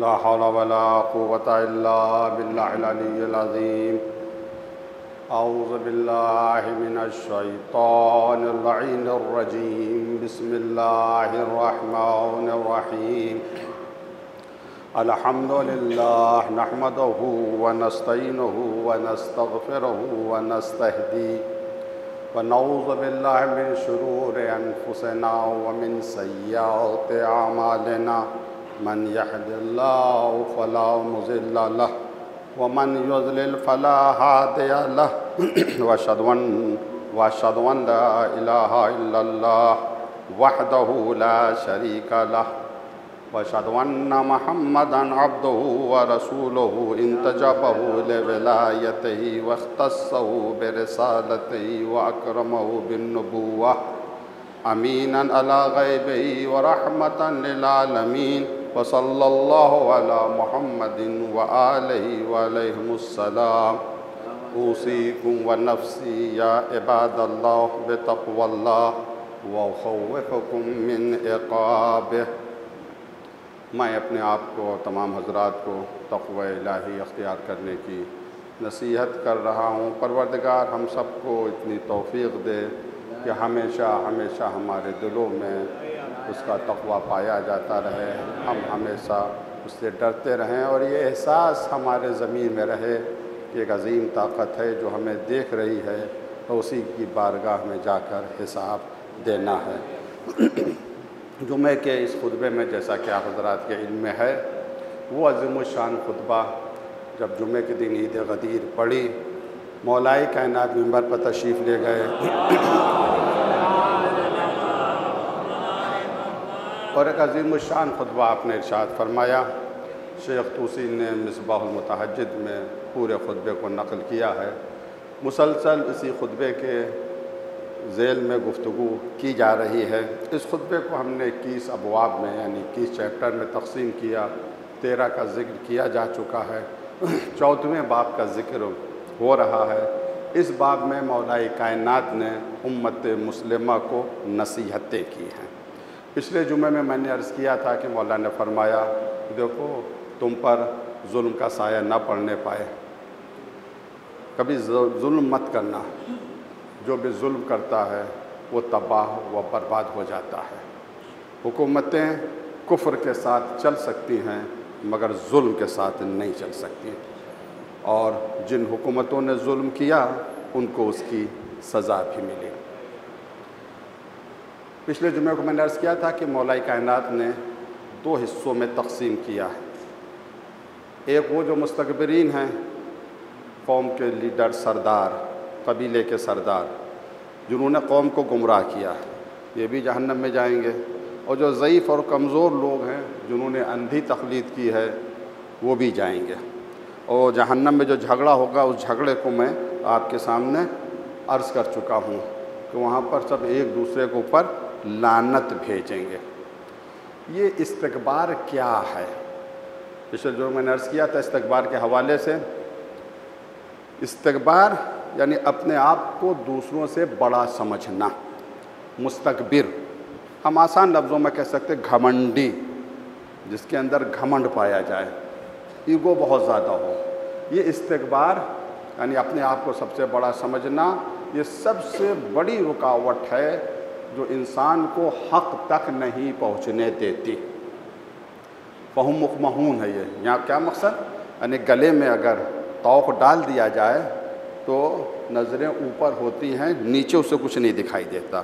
لا حول ولا قوة إلا بالله العلي العظيم. أعوذ بالله من الشيطان اللعين الرجيم. بسم الله الرحمن الرحيم. الحمد لله نحمده ونستعينه ونستغفره ونستهديه ونعوذ بالله من شرور أنفسنا ومن سيئات أعمالنا. من يهد الله فلا مضل له ومن يضلل فلا هادي له. وأشهد أن لا إله إلا الله وحده لا شريك له. وأشهد أن محمدًا عبده ورسوله انتجبه لولايته واختصه برسالته وأكرمه بالنبوة أمينًا على غيبه ورحمة للعالمين. وصلى الله على محمد وآله وعليهم السلام. أوصيكم ونفسي يا عباد الله بتقوى الله وأخوفكم من عقابه. میں اپنے آپ کو اور تمام حضرات کو تقوی الہی اختیار کرنے کی نصیحت کر رہا ہوں. پروردگار ہم سب کو اتنی توفیق دے کہ ہمیشہ ہمیشہ ہمارے دلوں میں اس کا تقوی پایا جاتا رہے، ہم ہمیشہ اس سے ڈرتے رہیں اور یہ احساس ہمارے ضمیر میں رہے کہ ایک عظیم طاقت ہے جو ہمیں دیکھ رہی ہے تو اسی کی بارگاہ میں جا کر حساب دینا ہے. جمعے کے اس خطبے میں جیسا کہ آپ حضرات کے علم میں ہے، وہ عظیم الشان خطبہ جب جمعے کے دن عید غدیر پڑی، مولائے کائنات منبر پر تشریف لے گئے اور ایک عظیم الشان خطبہ آپ نے ارشاد فرمایا. شیخ طوسی نے مصباح المتحجد میں پورے خطبے کو نقل کیا ہے. مسلسل اسی خطبے کے ذیل میں گفتگو کی جا رہی ہے. اس خطبے کو ہم نے 21 ابواب میں یعنی 21 چیپٹر میں تقسیم کیا. 13 کا ذکر کیا جا چکا ہے، 14ویں باب کا ذکر ہو رہا ہے. اس باب میں مولائے کائنات نے امت مسلمہ کو نصیحتیں کی ہیں. پچھلے جمعے میں نے عرض کیا تھا کہ مولا نے فرمایا دیکھو تم پر ظلم کا سایہ نہ پڑنے پائے، کبھی ظلم مت کرنا. جو بھی ظلم کرتا ہے وہ تباہ و برباد ہو جاتا ہے. حکومتیں کفر کے ساتھ چل سکتی ہیں مگر ظلم کے ساتھ نہیں چل سکتی، اور جن حکومتوں نے ظلم کیا ان کو اس کی سزا بھی ملی. پچھلے جمعے کو میں نے عرض کیا تھا کہ مولائے کائنات نے 2 حصوں میں تقسیم کیا ہے. ایک وہ جو مستکبرین ہیں، قوم کے لیڈر، سردار، قبیلے کے سردار، جنہوں نے قوم کو گمراہ کیا، یہ بھی جہنم میں جائیں گے. اور جو ضعیف اور کمزور لوگ ہیں جنہوں نے اندھی تقلید کی ہے وہ بھی جائیں گے. اور جہنم میں جو جھگڑا ہوگا اس جھگڑے کو میں آپ کے سامنے عرض کر چکا ہوں کہ وہاں پر سب ایک دوسرے کے اوپر لعنت بھیجیں گے. یہ استکبار کیا ہے؟ پچھلے جو میں نے عرض کیا تھا استکبار کے حوالے سے. استکبار یعنی اپنے آپ کو دوسروں سے بڑا سمجھنا. مستکبر ہم آسان لفظوں میں کہہ سکتے گھمنڈی، جس کے اندر گھمنڈ پایا جائے، ایگو بہت زیادہ ہو. یہ استکبار یعنی اپنے آپ کو سب سے بڑا سمجھنا، یہ سب سے بڑی رکاوٹ ہے جو انسان کو حق تک نہیں پہنچنے دیتی. فہم مخمہون ہے یہ. یہاں کیا مقصد؟ یعنی گلے میں اگر توق ڈال دیا جائے تو نظریں اوپر ہوتی ہیں، نیچے اسے کچھ نہیں دکھائی دیتا.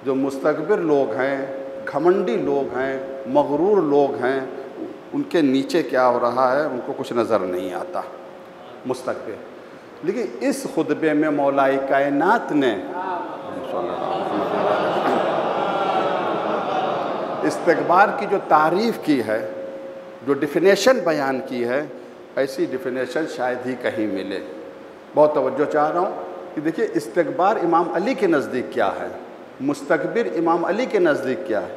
جو مستکبر لوگ ہیں، گھمنڈی لوگ ہیں، مغرور لوگ ہیں، ان کے نیچے کیا ہو رہا ہے ان کو کچھ نظر نہیں آتا. مستکبر. لیکن اس خطبے میں مولائے کائنات نے استکبار کی جو تعریف کی ہے، جو ڈیفینیشن بیان کی ہے، ایسی ڈیفینیشن شاید ہی کہیں ملے. بہت توجہ چاہ رہا ہوں کہ دیکھیے استکبار امام علی کے نزدیک کیا ہے، مستکبر امام علی کے نزدیک کیا ہے،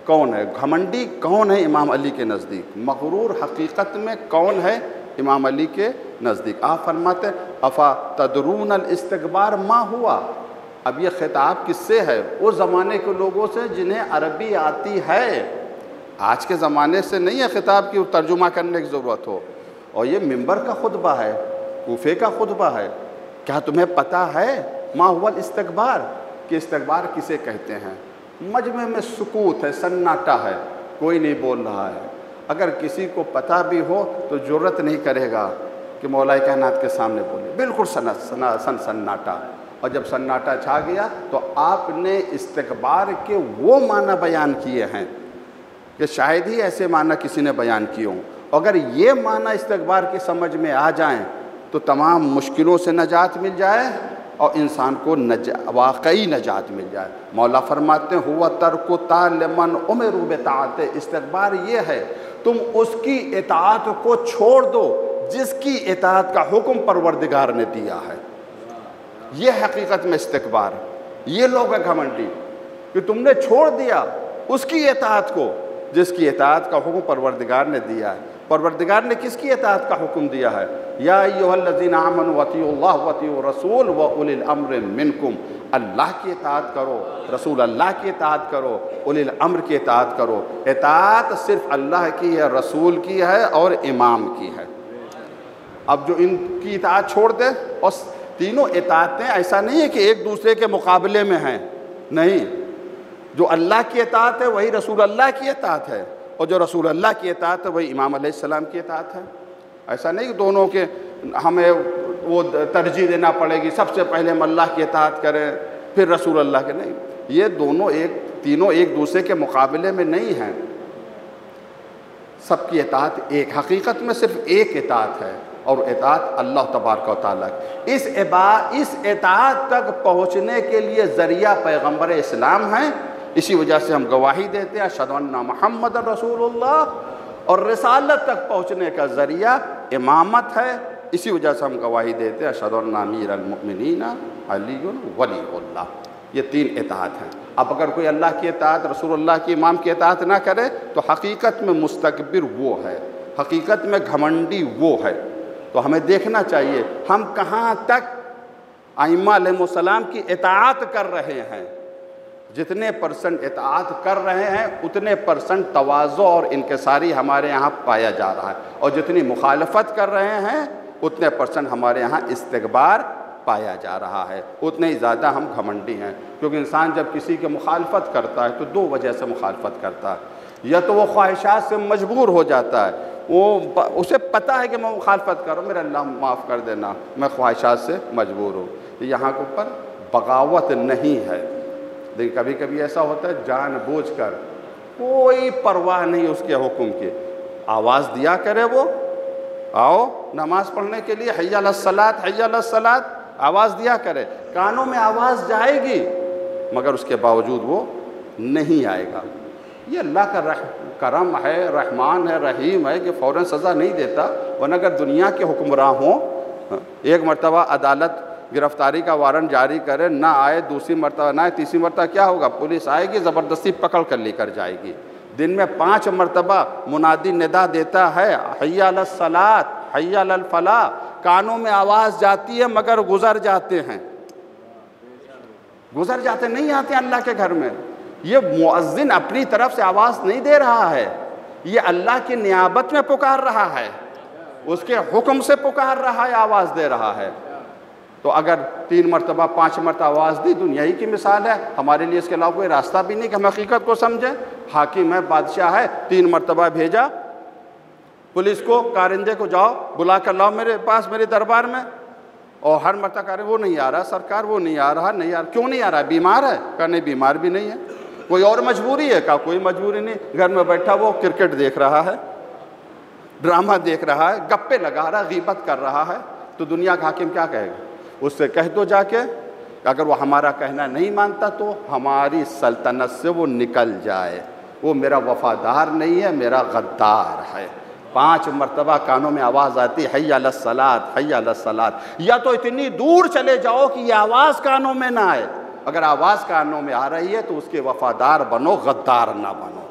کون ہے گھمنڈی، کون ہے امام علی کے نزدیک، مغرور حقیقت میں کون ہے امام علی کے نزدیک. آپ فرماتے افا تدرون الاستکبار ما ہوا. اب یہ خطاب کس سے ہے؟ اس زمانے کے لوگوں سے جنہیں عربی آتی ہے. آج کے زمانے سے نہیں ہے خطاب کی ترجمہ کرنے کی ضرورت ہو. اور یہ منبر کا خطبہ ہے، کوفے کا خطبہ ہے. کیا تمہیں پتہ ہے ما هو الاستکبار، کہ استکبار کسے کہتے ہیں؟ مجمع میں سکوت ہے، سناٹا ہے، کوئی نہیں بول رہا ہے. اگر کسی کو پتہ بھی ہو تو جرت نہیں کرے گا کہ مولا کائنات کے سامنے بولے. بالکل سناٹا. اور جب سناٹا چھا گیا تو آپ نے استکبار کے وہ معنی بیان کیے ہیں کہ شاید ہی ایسے معنی کسی نے بیان کیے ہوں. اگر یہ معنی استکبار کی سمجھ میں آ جائیں تو تمام مشکلوں سے نجات مل جائے اور انسان کو واقعی نجات مل جائے. مولا فرماتے ہیں ہوا ترک لمن امروا بطاعت، استکبار یہ ہے تم اس کی اطاعت کو چھوڑ دو جس کی اطاعت کا حکم پروردگار نے دیا ہے. یہ حقیقت میں استکبار. یہ لوگ ہیں گھمنڈی کہ تم نے چھوڑ دیا اس کی اطاعت کو جس کی اطاعت کا حکم پروردگار نے دیا ہے. پروردگار نے کس کی اطاعت کا حکم دیا ہے؟ یا ایھا الذین آمنوا اطیعوا اللہ واطیعوا الرسول واولی الامر منکم. اللہ کی اطاعت کرو، رسول اللہ کی اطاعت کرو، اولی الامر کی اطاعت کرو. اطاعت صرف اللہ کی ہے، رسول کی ہے اور امام کی ہے. اب جو ان کی اطاعت چھوڑ دے، اور تینوں اطاعتیں ایسا نہیں ہے کہ ایک دوسرے کے مقابلے میں ہیں، نہیں. جو اللہ کی اطاعت ہے وہی رسول اللہ کی اطاعت ہے، اور جو رسول اللہ کی اطاعت ہے وہی امام علیہ السلام کی اطاعت ہے. ایسا نہیں کہ دونوں کے ہمیں وہ ترجیح دینا پڑے گی، سب سے پہلے ہم اللہ کی اطاعت کریں پھر رسول اللہ کے. نہیں، یہ دونوں تینوں ایک دوسرے کے مقابلے میں نہیں ہیں. سب کی اطاعت ایک، حقیقت میں صرف ایک اطاعت ہے، اور اطاعت اللہ تبارک و تعالیٰ کی. اس اطاعت تک پہنچنے کے لیے ذریعہ پیغمبر اسلام ہیں. اسی وجہ سے ہم گواہی دیتے ہیں اشہد ان محمد رسول اللہ. اور رسالت تک پہنچنے کا ذریعہ امامت ہے. اسی وجہ سے ہم گواہی دیتے ہیں اشہد ان امیر المؤمنین علی ولی اللہ. یہ تین اطاعت ہیں. اب اگر کوئی اللہ کی اطاعت، رسول اللہ کی، امام کی اطاعت نہ کرے تو حقیقت میں مستکبر وہ ہے، حقیقت میں گھمنڈی وہ ہے. تو ہمیں دیکھنا چاہیے ہم کہاں تک ائمہ علیہ السلام کی اطاعت کر رہے ہیں. جتنے پرسنٹ اطاعت کر رہے ہیں اتنے پرسنٹ تواضع اور انکساری ہمارے یہاں پایا جا رہا ہے، اور جتنی مخالفت کر رہے ہیں اتنے پرسنٹ ہمارے یہاں استکبار پایا جا رہا ہے، اتنے ہی زیادہ ہم گھمنڈی ہیں. کیونکہ انسان جب کسی کی مخالفت کرتا ہے تو دو وجہ سے مخالفت کرتا ہے. یا تو وہ خواہشات سے مجبور ہو جاتا ہے، اسے پتہ ہے کہ میں مخالفت کر رہا ہوں، میرا اللہ معاف کر دینا، میں خواہشات سے مجبور ہوں. یہاں کے اوپر بغاوت نہیں ہے. لیکن کبھی کبھی ایسا ہوتا ہے جان بوجھ کر کوئی پرواہ نہیں اس کے حکم کی، آواز دیا کرے وہ، آؤ نماز پڑھنے کے لیے، حی علی الصلاۃ حی علی الصلاۃ، آواز دیا کرے. کانوں میں آواز جائے گی مگر اس کے باوجود وہ نہیں آئے گا. یہ اللہ کا کرم ہے، رحمان ہے، رحیم ہے کہ فوراً سزا نہیں دیتا. ورنہ اگر دنیا کے حکمراں ہوں، ایک مرتبہ عدالت گرفتاری کا وارنٹ جاری کرے، نہ آئے، دوسری مرتبہ نہ آئے، تیسری مرتبہ کیا ہوگا؟ پولیس آئے گی، زبردستی پکڑ کر لے کر جائے گی. دن میں 5 مرتبہ منادی ندا دیتا ہے حی علی الصلاۃ حی علی الفلاح. کانوں میں آواز جاتی ہے مگر گزر جاتے ہیں، نہیں آتے اللہ کے گھر میں. یہ مؤذن اپنی طرف سے آواز نہیں دے رہا ہے، یہ اللہ کی نیابت میں پکار رہا ہے، اس کے حکم سے پکار رہا ہے، آواز دے رہا ہے. تو اگر 3 مرتبہ 5 مرتبہ آواز دی، دنیا ہی کی مثال ہے. ہمارے لیے اس کے علاوہ کوئی راستہ بھی نہیں کہ ہم حقیقت کو سمجھیں. حاکم ہے، بادشاہ ہے، 3 مرتبہ بھیجا پولیس کو، کارندے کو جاؤ بلا کر لاؤ میرے پاس، میرے دربار میں، اور ہر مرتبہ کہہ رہے وہ نہیں آ رہا سرکار، وہ نہیں آ رہا، نہیں آ رہا. کیوں نہیں آ رہا؟ بیمار ہے؟ کہا نہیں بیمار بھی نہیں ہے. کوئی اور مجبوری ہے؟ کہا کوئی مجبوری نہیں، گھر میں بیٹھا وہ کرکٹ دیکھ رہا ہے، ڈرامہ دیکھ رہا ہے، گپے لگا رہا ہے، غیبت کر رہا ہے. تو دنیا کا حاکم کیا کہے گا؟ اس سے کہہ دو جا کے، اگر وہ ہمارا کہنا نہیں مانتا تو ہماری سلطنت سے وہ نکل جائے، وہ میرا وفادار نہیں ہے، میرا غدار ہے. 5 مرتبہ کانوں میں آواز آتی حی علی الصلاۃ حی علی الصلاۃ. یا تو اتنی دور چلے جاؤ کہ یہ آواز کانوں میں نہ آئے. اگر آواز کانوں میں آ رہی ہے تو اس کے وفادار بنو، غدار نہ بنو.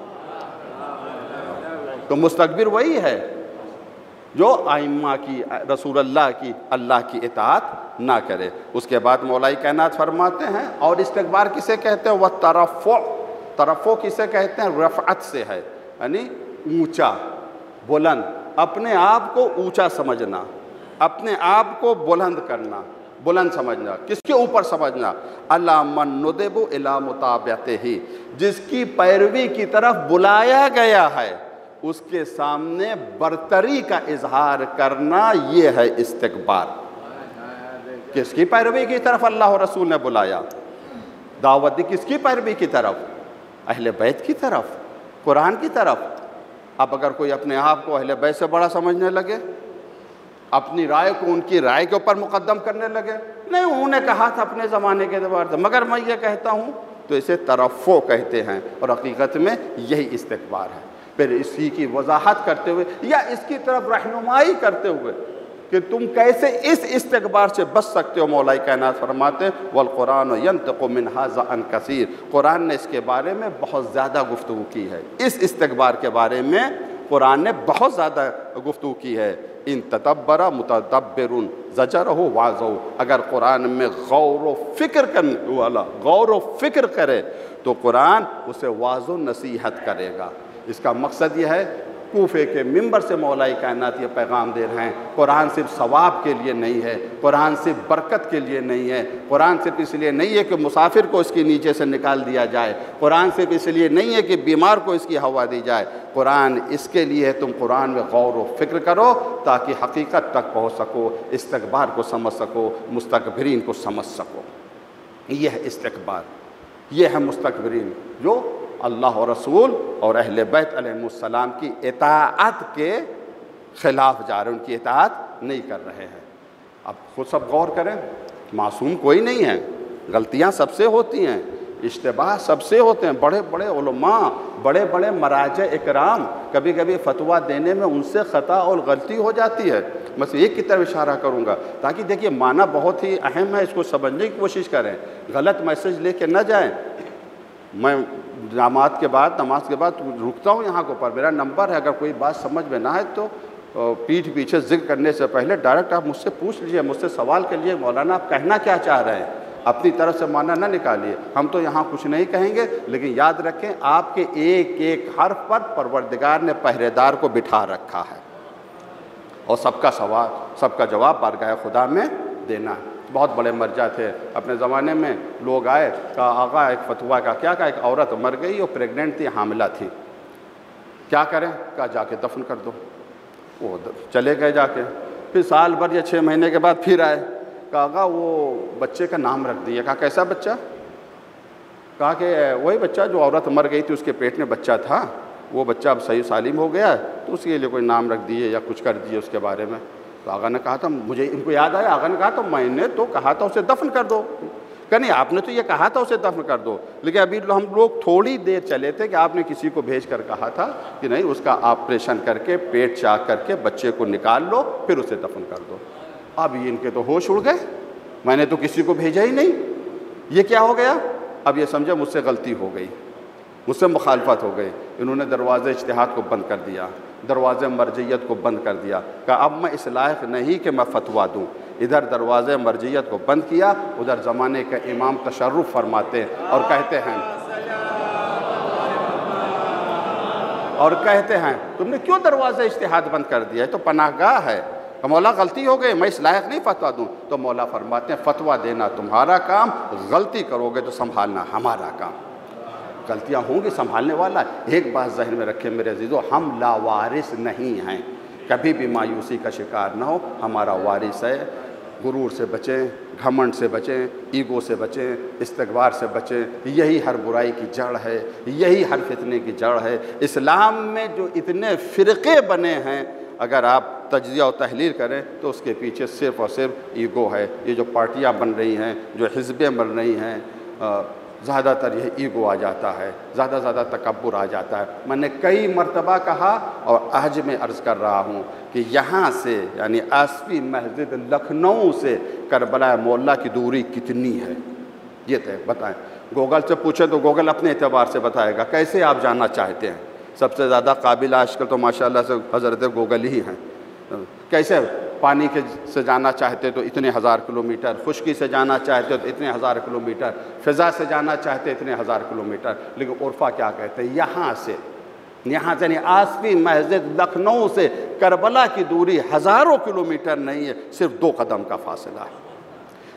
تو مستکبر وہی ہے جو ائمہ کی، رسول اللہ کی، اللہ کی اطاعت نہ کرے. اس کے بعد مولا کائنات فرماتے ہیں اور استکبار کسے کہتے ہیں؟ وہ ترفع کسے کہتے ہیں؟ رفعت سے ہے. یعنی اونچا بلند، اپنے آپ کو اونچا سمجھنا، اپنے آپ کو بلند کرنا، بلند سمجھنا، کس کے اوپر سمجھنا؟ الا من ندب الی متابعتہ، جس کی پیروی کی طرف بلایا گیا ہے اس کے سامنے برتری کا اظہار کرنا، یہ ہے استکبار۔ کس کی پیروی کی طرف اللہ اور رسول نے بلایا؟ دعوت دی کس کی پیروی کی طرف؟ اہل بیت کی طرف، قرآن کی طرف۔ اب اگر کوئی اپنے آپ کو اہل بیت سے بڑا سمجھنے لگے، اپنی رائے کو ان کی رائے کے اوپر مقدم کرنے لگے، نہیں انہوں نے کہا تھا اپنے زمانے کے اعتبار سے مگر میں یہ کہتا ہوں، تو اسے ترفع کہتے ہیں، اور حقیقت میں یہی استکبار ہے۔ پھر اسی کی وضاحت کرتے ہوئے یا اس کی طرف رہنمائی کرتے ہوئے کہ تم کیسے اس استکبار سے بچ سکتے ہو، مولا کائنات فرماتے ہیں والقرآن ینطق من ھذا عن کثیر، قرآن نے اس کے بارے میں بہت زیادہ گفتگو کی ہے، اس استکبار کے بارے میں قرآن نے بہت زیادہ گفتگو کی ہے۔ ان تدبر متدبر زجرہ واعظہ، اگر قرآن میں غور و فکر کرنے والا غور و فکر کرے تو قرآن اسے واعظ و نصیحت کرے گا۔ اس کا مقصد یہ ہے، کوفے کے منبر سے مولا کائنات یہ پیغام دے رہے ہیں، قرآن صرف ثواب کے لیے نہیں ہے، قرآن صرف برکت کے لیے نہیں ہے، قرآن صرف اس لیے نہیں ہے کہ مسافر کو اس کے نیچے سے نکال دیا جائے، قرآن صرف اس لیے نہیں ہے کہ بیمار کو اس کی ہوا دی جائے، قرآن اس کے لیے ہے تم قرآن میں غور و فکر کرو تاکہ حقیقت تک پہنچ سکو، استکبار کو سمجھ سکو، مستکبرین کو سمجھ سکو۔ یہ ہے استکبار، یہ ہے مستکبرین جو اللہ و رسول اور اہل بیت علیہ السلام کی اطاعت کے خلاف جا رہے ہیں، ان کی اطاعت نہیں کر رہے ہیں۔ اب خود سب غور کریں، معصوم کوئی نہیں ہے، غلطیاں سب سے ہوتی ہیں، اشتباہ سب سے ہوتے ہیں، بڑے بڑے علماء، بڑے بڑے مراجع اکرام کبھی کبھی فتویٰ دینے میں ان سے خطا اور غلطی ہو جاتی ہے۔ بس ایک کی طرف اشارہ کروں گا تاکہ دیکھیے معنی بہت ہی اہم ہے، اس کو سمجھنے کی کوشش کریں، غلط میسج لے کے نہ جائیں۔ میں نماز کے بعد رکتا ہوں یہاں کے اوپر، میرا نمبر ہے، اگر کوئی بات سمجھ میں نہ آئے تو پیٹھ پیچھے ذکر کرنے سے پہلے ڈائریکٹ آپ مجھ سے پوچھ لیجئے، مجھ سے سوال کر لیجئے، مولانا آپ کہنا کیا چاہ رہے ہیں، اپنی طرف سے معنی نہ نکالیے، ہم تو یہاں کچھ نہیں کہیں گے، لیکن یاد رکھیں آپ کے ایک ایک حرف پر پروردگار نے پہرے دار کو بٹھا رکھا ہے، اور سب کا سوال، سب کا جواب بارگاہ خدا میں دینا ہے۔ بہت بڑے مرجع تھے اپنے زمانے میں، لوگ آئے، کہا آقا ایک فتویٰ کا کیا، کہا ایک عورت مر گئی اور پریگننٹ تھی، حاملہ تھی، کیا کریں؟ کہا جا کے دفن کر دو۔ وہ چلے گئے جا کے، پھر سال بھر یا 6 مہینے کے بعد پھر آئے، کہا آقا وہ بچے کا نام رکھ دیا۔ کہا کیسا بچہ؟ کہا کہ وہی بچہ جو عورت مر گئی تھی اس کے پیٹ میں بچہ تھا، وہ بچہ اب صحیح سالم ہو گیا تو اس کے لیے کوئی نام رکھ دیے یا کچھ کر دیے اس کے بارے میں۔ تو آقا نے کہا تھا، مجھے ان کو یاد آیا، آقا نے کہا تو میں نے تو کہا تھا اسے دفن کر دو۔ کہ نہیں آپ نے تو یہ کہا تھا اسے دفن کر دو، لیکن ابھی ہم لوگ تھوڑی دیر چلے تھے کہ آپ نے کسی کو بھیج کر کہا تھا کہ نہیں اس کا آپریشن کر کے پیٹ چاک کر کے بچے کو نکال لو پھر اسے دفن کر دو۔ اب ان کے تو ہوش اڑ گئے، میں نے تو کسی کو بھیجا ہی نہیں، یہ کیا ہو گیا؟ اب یہ سمجھا مجھ سے غلطی ہو گئی، مجھ سے مخالفت ہو گئی۔ انہوں نے دروازے اجتہاد کو بند کر دیا، دروازے مرجعیت کو بند کر دیا، کہا اب میں اس لائق نہیں کہ میں فتویٰ دوں۔ ادھر دروازے مرجعیت کو بند کیا، ادھر زمانے کے امام تشرف فرماتے اور کہتے ہیں تم نے کیوں دروازے اجتہاد بند کر دیا؟ ہے تو پناہ گاہ ہے، مولا غلطی ہو گئی، میں اس لائق نہیں فتویٰ دوں۔ تو مولا فرماتے ہیں فتویٰ دینا تمہارا کام، غلطی کرو گے تو سنبھالنا ہمارا کام۔ غلطیاں ہوں گی، سنبھالنے والا۔ ایک بات ذہن میں رکھیں میرے عزیزو، ہم لاوارث نہیں ہیں، کبھی بھی مایوسی کا شکار نہ ہو، ہمارا وارث ہے۔ غرور سے بچیں، گھمنڈ سے بچیں، ایگو سے بچیں، استکبار سے بچیں، یہی ہر برائی کی جڑ ہے، یہی ہر فتنے کی جڑ ہے۔ اسلام میں جو اتنے فرقے بنے ہیں، اگر آپ تجزیہ و تحلیل کریں تو اس کے پیچھے صرف اور صرف ایگو ہے۔ یہ جو پارٹیاں بن رہی ہیں، جو حزبیں بن رہی ہیں، زیادہ تر یہ ایگو آ جاتا ہے، زیادہ تکبر آ جاتا ہے۔ میں نے کئی مرتبہ کہا اور آج میں عرض کر رہا ہوں کہ یہاں سے یعنی آصفی مسجد لکھنؤ سے کربلا معلیٰ کی دوری کتنی ہے یہ بتائیں۔ گوگل سے پوچھیں تو گوگل اپنے اعتبار سے بتائے گا، کیسے آپ جاننا چاہتے ہیں؟ سب سے زیادہ قابل آج کل تو ماشاءاللہ سے حضرت گوگل ہی ہیں۔ کیسے پانی سے جانا چاہتے تو اتنے 1000 کلومیٹر، خشکی سے جانا چاہتے تو اتنے 1000 کلومیٹر، فضا سے جانا چاہتے اتنے 1000 کلومیٹر، لیکن عرفہ کیا کہتے ہیں؟ یہاں سے یہاں سے نہیں، آسفی مسجد لکھنؤ سے کربلا کی دوری ہزاروں کلومیٹر نہیں ہے، صرف 2 قدم کا فاصلہ ہے۔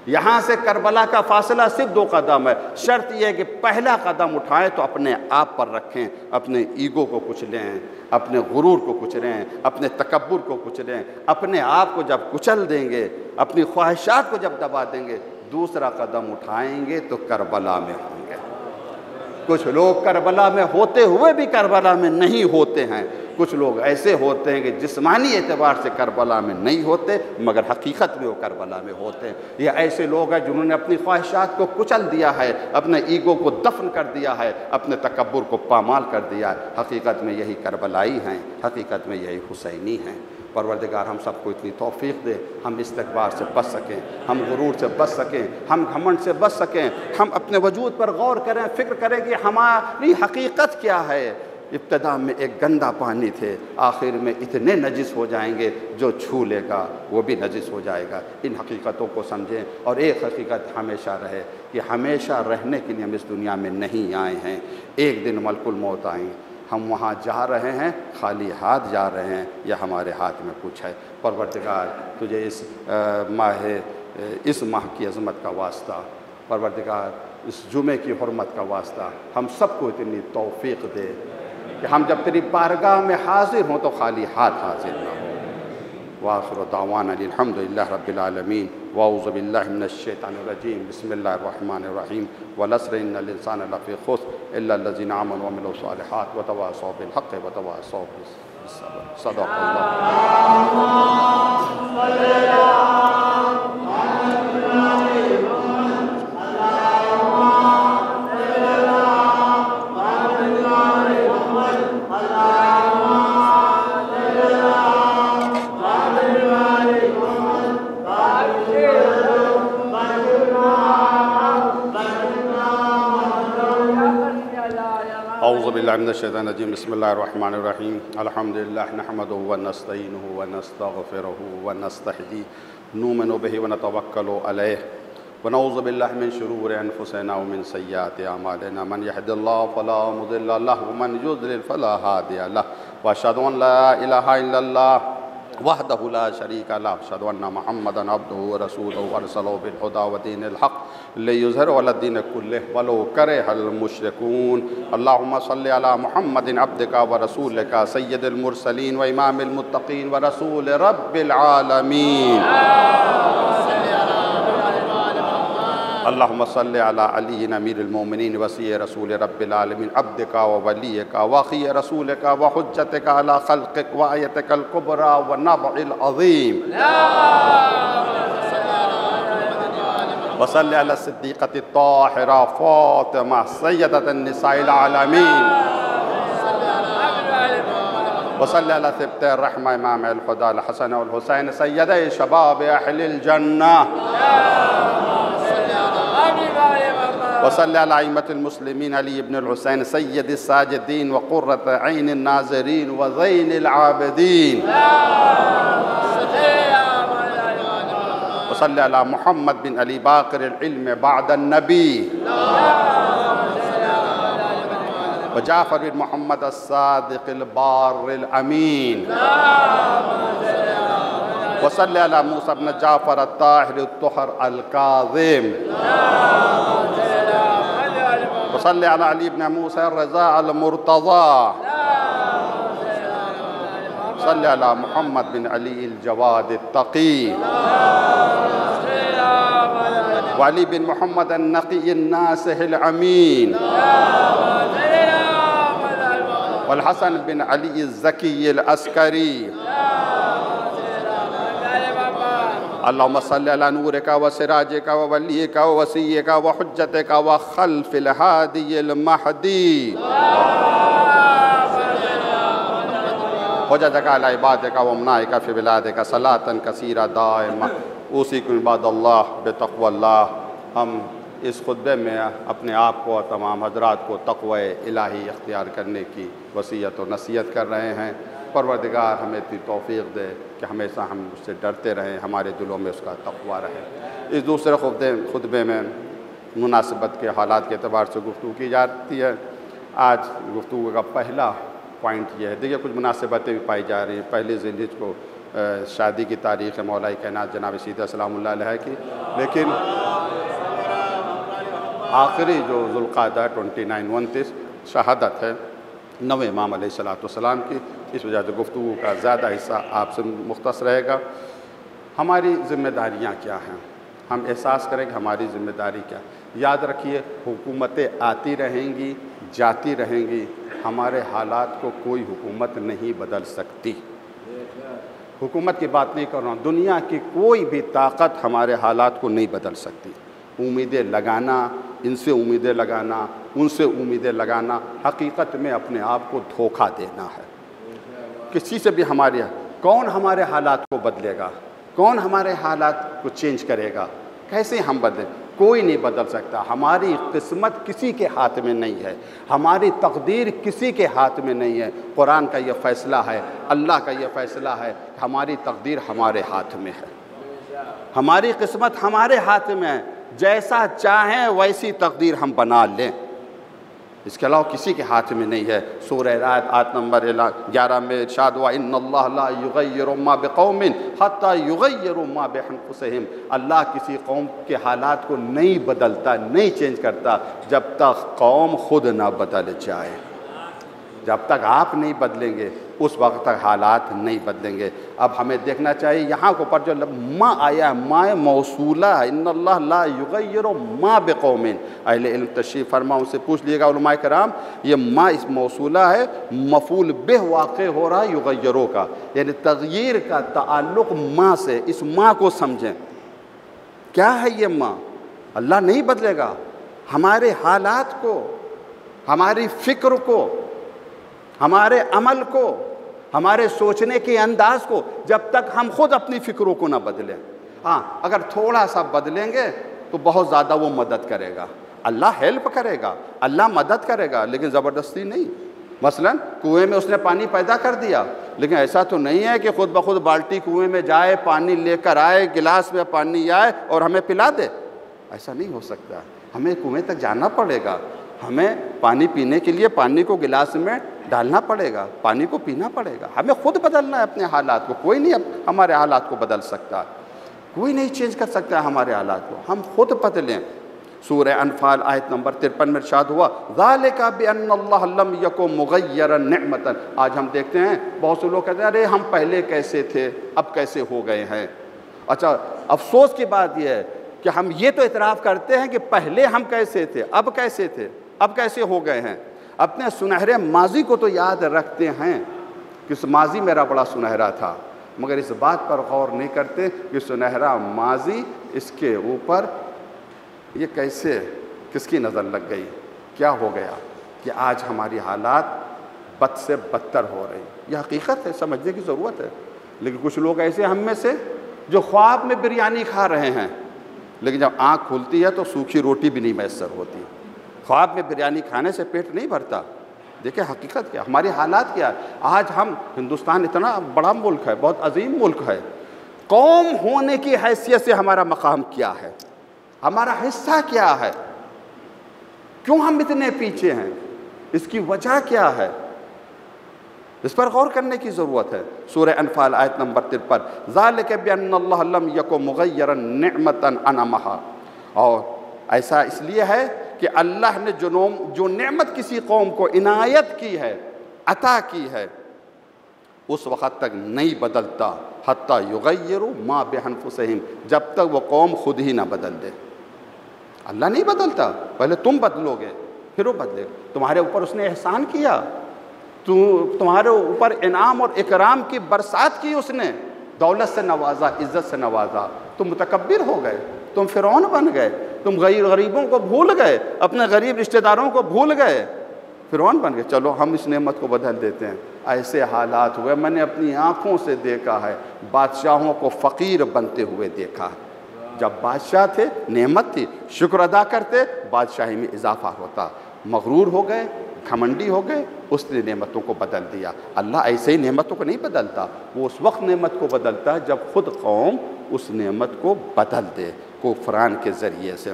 یہاں سے کربلا کا فاصلہ صرف 2 قدم ہے۔ شرط یہ ہے کہ پہلا قدم اٹھائیں تو اپنے آپ پر رکھیں، اپنے ایگو کو کچلیں، اپنے غرور کو کچلیں، اپنے تکبر کو کچلیں۔ اپنے آپ کو جب کچل دیں گے، اپنی خواہشات کو جب دبا دیں گے، دوسرا قدم اٹھائیں گے تو کربلا میں ہوں گے۔ کچھ لوگ کربلا میں ہوتے ہوئے بھی کربلا میں نہیں ہوتے ہیں، کچھ لوگ ایسے ہوتے ہیں کہ جسمانی اعتبار سے کربلا میں نہیں ہوتے مگر حقیقت میں وہ کربلا میں ہوتے ہیں۔ یہ ایسے لوگ ہیں جنہوں نے اپنی خواہشات کو کچل دیا ہے، اپنے ایگو کو دفن کر دیا ہے، اپنے تکبر کو پامال کر دیا ہے۔ حقیقت میں یہی کربلائی ہیں، حقیقت میں یہی حسینی ہیں۔ پروردگار ہم سب کو اتنی توفیق دے، ہم استکبار سے بچ سکیں، ہم غرور سے بچ سکیں، ہم گھمنڈ سے بچ سکیں، ہم اپنے وجود پر غور کریں، فکر کریں کہ ہماری حقیقت کیا ہے۔ ابتدا میں ایک گندا پانی تھے، آخر میں اتنے نجس ہو جائیں گے جو چھو لے گا وہ بھی نجس ہو جائے گا۔ ان حقیقتوں کو سمجھیں، اور ایک حقیقت ہمیشہ رہے کہ ہمیشہ رہنے کے لیے ہم اس دنیا میں نہیں آئے ہیں۔ ایک دن ملک الموت آئیں، ہم وہاں جا رہے ہیں خالی ہاتھ جا رہے ہیں یا ہمارے ہاتھ میں کچھ ہے۔ پروردگار تجھے اس ماہ کی عظمت کا واسطہ، پروردگار اس جمعے کی حرمت کا واسطہ ہم سب کو اتنی توفیق دے کہ ہم جب تیری بارگاہ میں حاضر ہوں تو خالی ہاتھ حاضر نہ ہوں۔ وآخر دعوانا الحمدللہ رب العالمین، واعوذ باللہ من الشیطان الرجیم، بسم اللہ الرحمن الرحیم، والعصر ان الانسان لفی خسر الا الذین آمنوا وعملوا الصالحات وتواصوا بالحق وتواصوا بالصبر۔ صدق اللہ۔ اعوذ باللہ من الشیطان الرجیم، بسم اللہ الرحمن الرحیم، الحمدللہ نحمدہ ونستعینہ ونستغفرہ ونستہدیہ نؤمن بہ ونتوکل علیہ ونعوذ باللہ من شرور انفسنا ومن سیئات اعمالنا، من یہد اللہ فلا مضل لہ ومن یضلل فلا ہادی لہ، واشہد ان لا الہ الا اللہ وحدہ لا شریک لہ، اشہد ان محمدا عبدہ ورسولہ ارسلہ بالہدی ودین الحق لیظہرہ علی الدین کلہ ولو کرہ المشرکون۔ اللہم صلی علی محمد عبدک ورسولک سید المرسلین وامام المتقین ورسول رب العالمین۔ اللہم صلی علی علی امیر المومنین وصی رسول رب العالمین، عبدک وولیک واخی رسولک وحجتک علی خلقک وآیتک الکبریٰ ونبع العظیم۔ وصلی علی الصدیقۃ الطاہرہ فاطمہ سیدۃ النساء العالمین۔ وصلی علی سبط الرحمہ امام الہدی الحسن والحسین سیدی شباب اہل الجنہ۔ وصلی علی ائمۃ المسلمین علی ابن الحسین سید الساجدین وقرۃ عین الناظرین وزین العابدین۔ وصلی علی محمد بن علی باقر العلم بعد النبی، وجعفر بن محمد الصادق البار الامین۔ وصلی علی موسیٰ بن جعفر الطاہر الطہر الکاظم۔ وصلی علی علی بن موسیٰ الرضا المرتضی۔ صلی علی محمد بن علی الجواد التقی، وعلی بن محمد النقی الناصح الامین، والحسن بن علی الزکی العسکری۔ اللہم صلی علی نورک وسراجک وولیک ووسیک وحجتک وخلف الہادی المہدی، حجتک علی عبادک وامنائک فی بلادک صلاة کثیرہ دائمہ۔ اوصیکم عباد اللہ بتقوی اللہ۔ ہم اس خطبے میں اپنے آپ کو اور تمام حضرات کو تقوی الہی اختیار کرنے کی وصیت و نصیحت کر رہے ہیں۔ پروردگار ہمیں اتنی توفیق دے کہ ہمیشہ ہم اس سے ڈرتے رہیں، ہمارے دلوں میں اس کا تقوی رہے۔ اس دوسرے خطبے میں مناسبت کے حالات کے اعتبار سے گفتگو کی جاتی ہے۔ آج گفتگو کا پہلا پوائنٹ یہ ہے، دیکھیے کچھ مناسبتیں بھی پائی جا رہی ہیں۔ پہلی ذیلحج کو شادی کی تاریخ ہے مولا کائنات جناب سیدہ سلام اللہ علیہ کی، لیکن آخری جو ذوالقعدہ 29 شہادت ہے 9 امام علیہ السلام کی، اس وجہ سے گفتگو کا زیادہ حصہ آپ سے مختص رہے گا۔ ہماری ذمہ داریاں کیا ہیں، ہم احساس کریں کہ ہماری ذمہ داری کیا۔ یاد رکھیے حکومتیں آتی رہیں گی جاتی رہیں گی، ہمارے حالات کو کوئی حکومت نہیں بدل سکتی۔ حکومت کی بات نہیں کر رہا ہوں، دنیا کی کوئی بھی طاقت ہمارے حالات کو نہیں بدل سکتی۔ امیدیں لگانا، ان سے امیدیں لگانا، ان سے امیدیں لگانا، حقیقت میں اپنے آپ کو دھوکہ دینا ہے۔ کسی سے بھی کون ہمارے حالات کو بدلے گا، کون ہمارے حالات کو چینج کرے گا، کیسے ہم بدلیں؟ کوئی نہیں بدل سکتا۔ ہماری قسمت کسی کے ہاتھ میں نہیں ہے، ہماری تقدیر کسی کے ہاتھ میں نہیں ہے۔ قرآن کا یہ فیصلہ ہے، اللہ کا یہ فیصلہ ہے، ہماری تقدیر ہمارے ہاتھ میں ہے، ہماری قسمت ہمارے ہاتھ میں ہے۔ جیسا چاہیں ویسی تقدیر ہم بنا لیں، اس کے علاوہ کسی کے ہاتھ میں نہیں ہے۔ سورہ رعد آیت نمبر 11 میں ارشاد ہوا ان اللہ لا یغیر ما بقوم حتی یغیروا ما بانفسہم۔ اللہ کسی قوم کے حالات کو نہیں بدلتا، نہیں چینج کرتا جب تک قوم خود نہ بدل جائے۔ جب تک آپ نہیں بدلیں گے اس وقت تک حالات نہیں بدلیں گے۔ اب ہمیں دیکھنا چاہیے یہاں کے اوپر جو ما آیا ہے، ما موصولہ ہے، ان اللہ لا یغیر ما بقوم۔ اہل علم تشریح فرما ان سے پوچھ لیے گا علماء کرام، یہ ما اس موصولہ ہے، مفعول بہ واقع ہو رہا ہے یغیروں کا، یعنی تغییر کا تعلق ما سے۔ اس ما کو سمجھیں، کیا ہے یہ ما؟ اللہ نہیں بدلے گا ہمارے حالات کو، ہماری فکر کو، ہمارے عمل کو، ہمارے سوچنے کے انداز کو، جب تک ہم خود اپنی فکروں کو نہ بدلیں۔ ہاں اگر تھوڑا سا بدلیں گے تو بہت زیادہ وہ مدد کرے گا، اللہ ہیلپ کرے گا، اللہ مدد کرے گا، لیکن زبردستی نہیں۔ مثلا کنویں میں اس نے پانی پیدا کر دیا، لیکن ایسا تو نہیں ہے کہ خود بخود بالٹی کنویں میں جائے، پانی لے کر آئے، گلاس میں پانی آئے اور ہمیں پلا دے، ایسا نہیں ہو سکتا۔ ہمیں کنویں تک جانا پڑے گا، ہمیں پانی پینے کے لیے پانی کو گلاس میں ڈالنا پڑے گا، پانی کو پینا پڑے گا، ہمیں خود بدلنا ہے اپنے حالات کو۔ کوئی نہیں ہمارے حالات کو بدل سکتا، کوئی نہیں چینج کر سکتا ہے ہمارے حالات کو، ہم خود بدلیں۔ سورہ انفال آیت نمبر 53 میں ارشاد ہوا ذالک بان اللہ لم یکن مغیرا نعمتا۔ آج ہم دیکھتے ہیں بہت سے لوگ کہتے ہیں ارے ہم پہلے کیسے تھے اب کیسے ہو گئے ہیں۔ اچھا افسوس کی بات یہ ہے کہ ہم یہ تو اعتراف کرتے ہیں کہ پہلے ہم کیسے تھے، اب کیسے تھے، اب کیسے ہو گئے ہیں۔ اپنے سنہرے ماضی کو تو یاد رکھتے ہیں کہ اس ماضی میرا بڑا سنہرا تھا، مگر اس بات پر غور نہیں کرتے کہ سنہرا ماضی اس کے اوپر یہ کیسے، کس کی نظر لگ گئی، کیا ہو گیا کہ آج ہماری حالات بد سے بدتر ہو رہی۔ یہ حقیقت ہے، سمجھنے کی ضرورت ہے۔ لیکن کچھ لوگ ایسے ہم میں سے جو خواب میں بریانی کھا رہے ہیں، لیکن جب آنکھ کھلتی ہے تو سوکھی روٹی بھی نہیں میسر ہوتی۔ خواب میں بریانی کھانے سے پیٹ نہیں بھرتا۔ دیکھیں حقیقت کیا، ہماری حالات کیا ہے۔ آج ہم ہندوستان اتنا بڑا ملک ہے، بہت عظیم ملک ہے، قوم ہونے کی حیثیت سے ہمارا مقام کیا ہے، ہمارا حصہ کیا ہے، کیوں ہم اتنے پیچھے ہیں، اس کی وجہ کیا ہے، اس پر غور کرنے کی ضرورت ہے۔ سورہ انفال آیت نمبر 53 ذالک بان اللہ لم یکن مغیرا نعمتا انعمہا۔ اور ایسا اس لیے ہے کہ اللہ نے جو نعمت کسی قوم کو عنایت کی ہے، عطا کی ہے، اس وقت تک نہیں بدلتا حتی یغیروا ما بانفسہم، جب تک وہ قوم خود ہی نہ بدل دے۔ اللہ نہیں بدلتا، پہلے تم بدلو گے پھر وہ بدلے گا۔ تمہارے اوپر اس نے احسان کیا، تمہارے اوپر انعام اور اکرام کی برسات کی، اس نے دولت سے نوازا، عزت سے نوازا، تم متکبر ہو گئے، تم فرعون بن گئے، تم غریبوں کو بھول گئے، اپنے غریب رشتہ داروں کو بھول گئے، فرعون بن گئے۔ چلو ہم اس نعمت کو بدل دیتے ہیں۔ ایسے حالات ہوئے، میں نے اپنی آنکھوں سے دیکھا ہے، بادشاہوں کو فقیر بنتے ہوئے دیکھا ہے۔ جب بادشاہ تھے نعمت تھی، شکر ادا کرتے، بادشاہی میں اضافہ ہوتا۔ مغرور ہو گئے، گھمنڈی ہو گئے، اس نے نعمتوں کو بدل دیا۔ اللہ ایسے ہی نعمتوں کو نہیں بدلتا، وہ اس وقت نعمت کو بدلتا ہے جب خود قوم اس نعمت کو بدل دے کفران کے ذریعے سے۔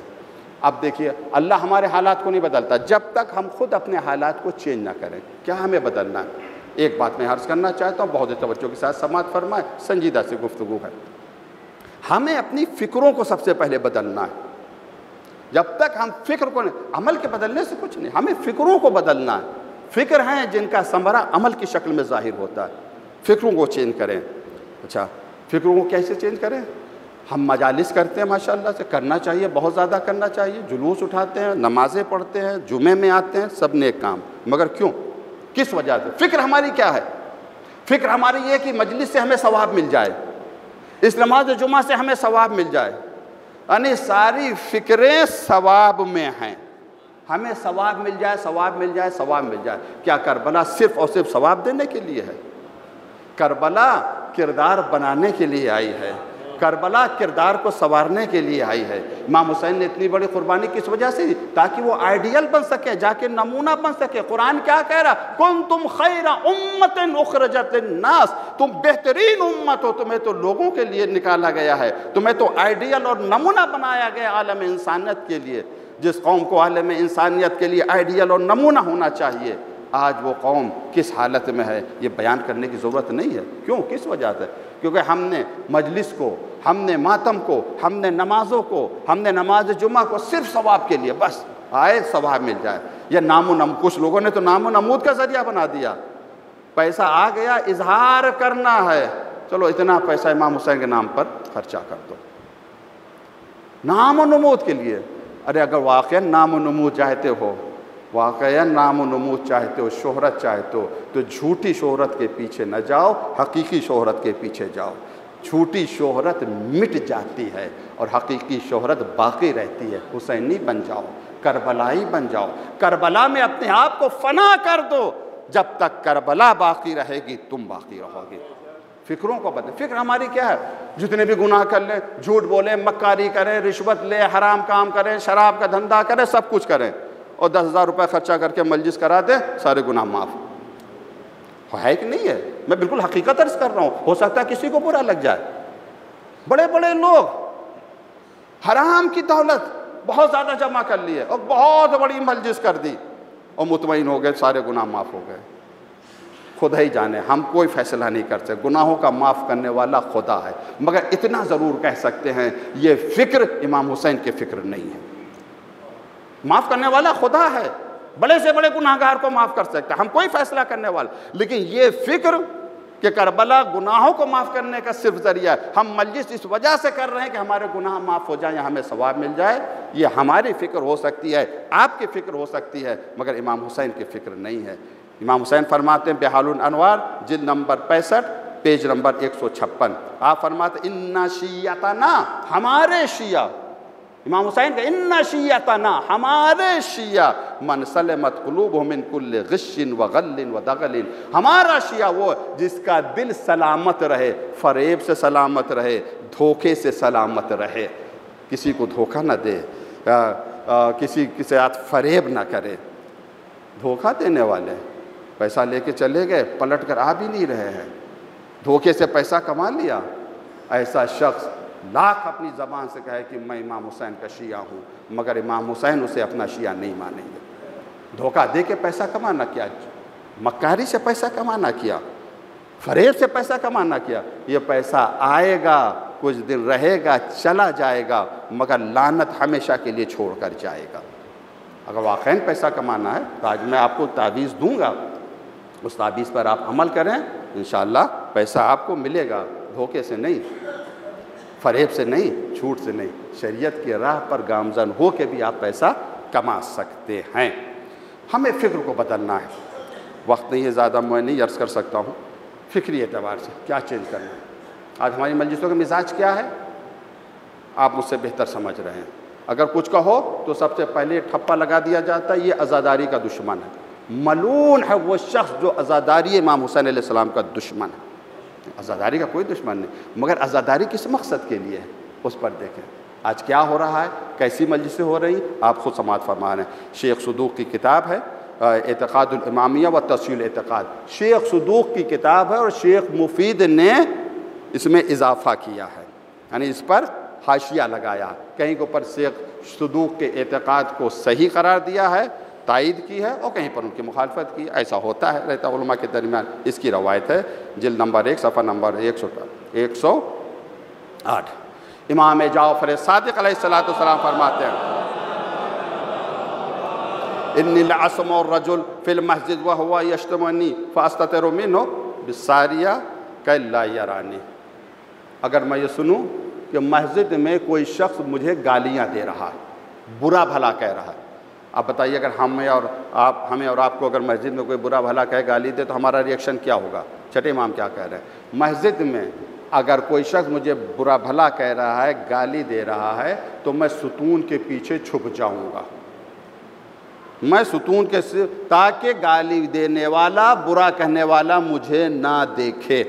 اب دیکھیے اللہ ہمارے حالات کو نہیں بدلتا جب تک ہم خود اپنے حالات کو چینج نہ کریں۔ کیا ہمیں بدلنا ہے؟ ایک بات میں عرض کرنا چاہتا ہوں، بہت توجہ کے ساتھ سماعت فرمائیں، سنجیدہ سے گفتگو ہے۔ ہمیں اپنی فکروں کو سب سے پہلے بدلنا ہے۔ جب تک ہم فکر کو عمل کے بدلنے سے کچھ نہیں، ہمیں فکروں کو بدلنا ہے۔ فکر ہیں جن کا ثمرہ عمل کی شکل میں ظاہر ہوتا ہے، فکروں کو چینج کریں۔ اچھا، فکروں کو کیسے چینج کریں؟ ہم مجالس کرتے ہیں، ماشاءاللہ سے کرنا چاہیے، بہت زیادہ کرنا چاہیے، جلوس اٹھاتے ہیں، نمازیں پڑھتے ہیں، جمعے میں آتے ہیں، سب نیک کام، مگر کیوں؟ کس وجہ سے؟ فکر ہماری کیا ہے؟ فکر ہماری یہ کہ مجلس سے ہمیں ثواب مل جائے، اس نماز جمعہ سے ہمیں ثواب مل جائے، یعنی ساری فکریں ثواب میں ہیں، ہمیں ثواب مل جائے، ثواب مل جائے، ثواب مل جائے۔ کیا کربلا صرف اور صرف ثواب دینے کے لیے ہے؟ کربلا کردار بنانے کے لیے آئی ہے، کربلا کردار کو سنوارنے کے لیے آئی ہے۔ امام حسین نے اتنی بڑی قربانی کس وجہ سے دی؟ تاکہ وہ آئیڈیل بن سکے، جا کے نمونہ بن سکے۔ قرآن کیا کہہ رہا؟ کنتم خیر امت اخرجت للناس، تم بہترین امت ہو، تمہیں تو لوگوں کے لیے نکالا گیا ہے، تمہیں تو آئیڈیل اور نمونہ بنایا گیا عالم انسانیت کے لیے۔ جس قوم کو عالم انسانیت کے لیے آئیڈیل اور نمونہ ہونا چاہیے، آج وہ قوم کس حالت میں ہے یہ بیان کرنے کی ضرورت نہیں ہے۔ کیوں؟ کس وجہ سے؟ کیونکہ ہم نے مجلس کو، ہم نے ماتم کو، ہم نے نمازوں کو، ہم نے نماز جمعہ کو صرف ثواب کے لیے، بس آئے ثواب مل جائے۔ یہ کچھ لوگوں نے تو نام و نمود کا ذریعہ بنا دیا، پیسہ آ گیا، اظہار کرنا ہے، چلو اتنا پیسہ امام حسین کے نام پر خرچہ کر دو، نام و نمود کے لیے۔ ارے اگر واقعا نام و نمود چاہتے ہو، واقعا نام و نمود چاہتے ہو، شہرت چاہتے ہو، تو جھوٹی شہرت کے پیچھے نہ جاؤ، حقیقی شہرت کے پیچھے جاؤ۔ جھوٹی شہرت مٹ جاتی ہے اور حقیقی شہرت باقی رہتی ہے۔ حسینی بن جاؤ، کربلائی بن جاؤ، کربلا میں اپنے آپ کو فنا کر دو، جب تک کربلا باقی رہے گی تم باقی رہو گے۔ فکروں کو بدلیں۔ فکر ہماری کیا ہے؟ جتنے بھی گناہ کر لیں، جھوٹ بولیں، مکاری کریں، رشوت لیں، حرام کام کریں، شراب کا دھندا کریں، سب کچھ کریں، اور 10,000 روپے خرچہ کر کے مجلس کرا دیں، سارے گناہ معاف۔ ہے کہ نہیں ہے؟ میں بالکل حقیقت عرض کر رہا ہوں، ہو سکتا ہے کسی کو برا لگ جائے۔ بڑے بڑے لوگ حرام کی دولت بہت زیادہ جمع کر لیے اور بہت بڑی مجلس کر دی اور مطمئن ہو گئے سارے گناہ معاف ہو گئے۔ خدا ہی جانے، ہم کوئی فیصلہ نہیں کر سکتے، گناہوں کا معاف کرنے والا خدا ہے، مگر اتنا ضرور کہہ سکتے ہیں یہ فکر امام حسین کے فکر نہیں ہے۔ معاف کرنے والا خدا ہے، بڑے سے بڑے گناہگار کو معاف کر سکتا ہے، ہم کوئی فیصلہ کرنے والا، لیکن یہ فکر کہ کربلا گناہوں کو معاف کرنے کا صرف ذریعہ ہے، ہم مجلس اس وجہ سے کر رہے ہیں کہ ہمارے گناہ معاف ہو جائیں یا ہمیں ثواب مل جائے، یہ ہماری فکر ہو سکتی ہے، آپ کی فکر ہو سکتی ہے، مگر امام حسین کی فکر نہیں ہے۔ امام حسین فرماتے ہیں بحال الانوار جلد نمبر 65 پیج نمبر 156، آپ فرماتے ہیں ان شیعتنا، ہمارے شیعہ، امام حسین کا ان شیعتنا، ہمارے شیعہ، من سلمت قلوبہم من کل غش وغل ودغل، ہمارا شیعہ وہ جس کا دل سلامت رہے، فریب سے سلامت رہے، دھوکے سے سلامت رہے، کسی کو دھوکہ نہ دے، کسی کے ساتھ فریب نہ کرے۔ دھوکہ دینے والے پیسہ لے کے چلے گئے، پلٹ کر آ بھی نہیں رہے ہیں، دھوکے سے پیسہ کما لیا، ایسا شخص لاکھ اپنی زبان سے کہے کہ میں امام حسین کا شیعہ ہوں، مگر امام حسین اسے اپنا شیعہ نہیں مانیں گے۔ دھوکہ دے کے پیسہ کمانا کیا، مکاری سے پیسہ کمانا کیا، فریب سے پیسہ کمانا کیا، یہ پیسہ آئے گا، کچھ دن رہے گا، چلا جائے گا، مگر لعنت ہمیشہ کے لیے چھوڑ کر جائے گا۔ اگر واقعاً پیسہ کمانا ہے تو آج میں آپ کو تعویذ دوں گا، اس تعویذ پر آپ عمل کریں، انشاءاللہ پیسہ آپ کو ملے گا، دھوکے سے نہیں، فریب سے نہیں، جھوٹ سے نہیں، شریعت کی راہ پر گامزن ہو کے بھی آپ پیسہ کما سکتے ہیں۔ ہمیں فکر کو بدلنا ہے، وقت نہیں ہے زیادہ، میں نہیں عرض کر سکتا ہوں، فکری اعتبار سے کیا چینج کرنا ہے۔ آج ہماری مجلسوں کا مزاج کیا ہے، آپ مجھ سے بہتر سمجھ رہے ہیں۔ اگر کچھ کہو تو سب سے پہلے ٹھپا لگا دیا جاتا ہے، یہ عزاداری کا دشمن ہے، ملعون ہے وہ شخص جو عزاداری امام حسین علیہ السلام کا دشمن ہے۔ عزاداری کا کوئی دشمن نہیں، مگر عزاداری کس مقصد کے لیے ہے اس پر دیکھیں۔ آج کیا ہو رہا ہے، کیسی مجلسیں ہو رہی، آپ خود سماعت فرما رہے ہیں۔ شیخ صدوق کی کتاب ہے اعتقاد الامامیہ و تفصیل اعتقاد، شیخ صدوق کی کتاب ہے اور شیخ مفید نے اس میں اضافہ کیا ہے، یعنی اس پر حاشیہ لگایا، کہیں کے اوپر شیخ صدوق کے اعتقاد کو صحیح قرار دیا ہے، تائید کی ہے اور کہیں پر ان کی مخالفت کی. ایسا ہوتا ہے رہتا علماء کے درمیان. اس کی روایت ہے جلد نمبر 1 صفحہ نمبر 108. امام جعفر صادق علیہ السلام فرماتے ہیں انی لعصم الرجل فی المسجد وهو یشتمنی فاستتر منه بالساریہ کہ لا یرانی. اگر میں یہ سنوں کہ مسجد میں کوئی شخص مجھے گالیاں دے رہا ہے، برا بھلا کہہ رہا ہے، آپ بتائیے اگر ہمیں اور آپ کو اگر مسجد میں کوئی برا بھلا کہے، گالی دے تو ہمارا ریئیکشن کیا ہوگا؟ چھٹے امام کیا کہہ رہے ہیں؟ مسجد میں اگر کوئی شخص مجھے برا بھلا کہہ رہا ہے، گالی دے رہا ہے، تو میں ستون کے پیچھے چھپ جاؤں گا. میں ستون کے تاکہ گالی دینے والا، برا کہنے والا مجھے نہ دیکھے.